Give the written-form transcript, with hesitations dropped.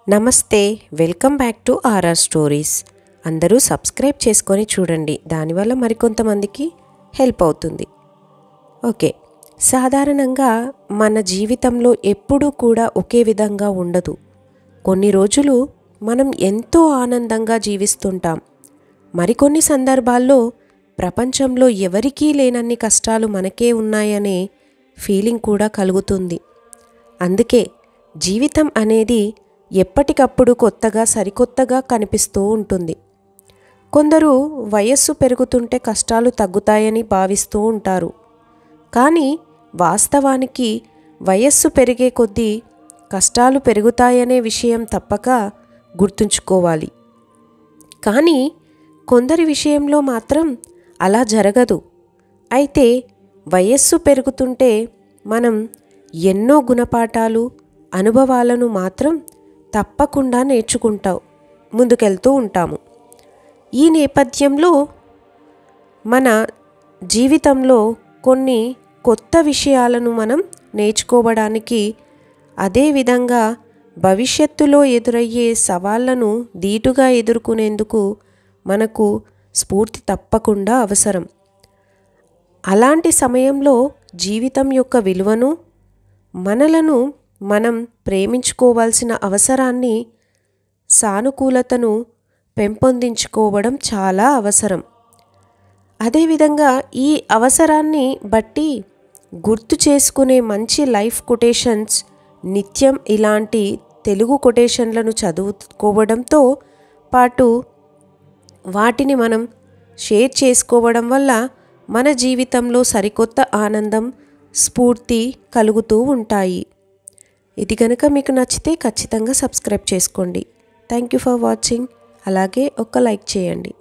నమస్తే, welcome back to RR stories. అందరూ subscribe చేసుకొని చూడండి, దానివల్ల మరికొంతమందికి హెల్ప్ అవుతుంది. ఓకే, సాధారణంగా మన జీవితంలో ఎప్పుడూ కూడా ఒకే విధంగా ఉండదు. కొన్ని రోజులు మనం ఎంతో ఆనందంగా జీవిస్తుంటాం. మరికొన్ని సందర్భాల్లో ప్రపంచంలో ఎవరికీ లేనన్ని కష్టాలు మనకే ఉన్నాయనే ఫీలింగ్ కూడా కలుగుతుంది. అందుకే జీవితం అనేది ఎప్పటికప్పుడు కొత్తగా సరికొత్తగా కనిపిస్తూ ఉంటుంది. కొందరు వయస్సు పెరుగుతుంటే కష్టాలు తగ్గుతాయని భావిస్తూ ఉంటారు. కానీ వాస్తవానికి వయస్సు పెరిగే కొద్దీ కష్టాలు పెరుగుతాయనే విషయం తప్పక గుర్తుంచుకోవాలి. కానీ కొందరి విషయంలో మాత్రం అలా జరగదు. అయితే వయస్సు పెరుగుతుంటే మనం ఎన్నో గుణపాఠాలు, అనుభవాలను మాత్రం తప్పకుండా ముందుకెళ్తూ ఉంటాము. ఈ నేపథ్యంలో మన జీవితంలో కొన్ని కొత్త విషయాలను మనం నేర్చుకోవడానికి, అదేవిధంగా భవిష్యత్తులో ఎదురయ్యే సవాళ్లను ధీటుగా ఎదుర్కొనేందుకు మనకు స్ఫూర్తి తప్పకుండా అవసరం. అలాంటి సమయంలో జీవితం యొక్క విలువను, మనలను మనం ప్రేమించుకోవాల్సిన అవసరాన్ని, సానుకూలతను పెంపొందించుకోవడం చాలా అవసరం. అదేవిధంగా ఈ అవసరాన్ని బట్టి గుర్తు చేసుకునే మంచి లైఫ్ కొటేషన్స్, నిత్యం ఇలాంటి తెలుగు కొటేషన్లను చదువుకోవడంతో పాటు వాటిని మనం షేర్ చేసుకోవడం వల్ల మన జీవితంలో సరికొత్త ఆనందం, స్ఫూర్తి కలుగుతూ ఉంటాయి. ఇది కనుక మీకు నచ్చితే ఖచ్చితంగా సబ్స్క్రైబ్ చేసుకోండి. Thank you for watching. అలాగే ఒక లైక్ చేయండి.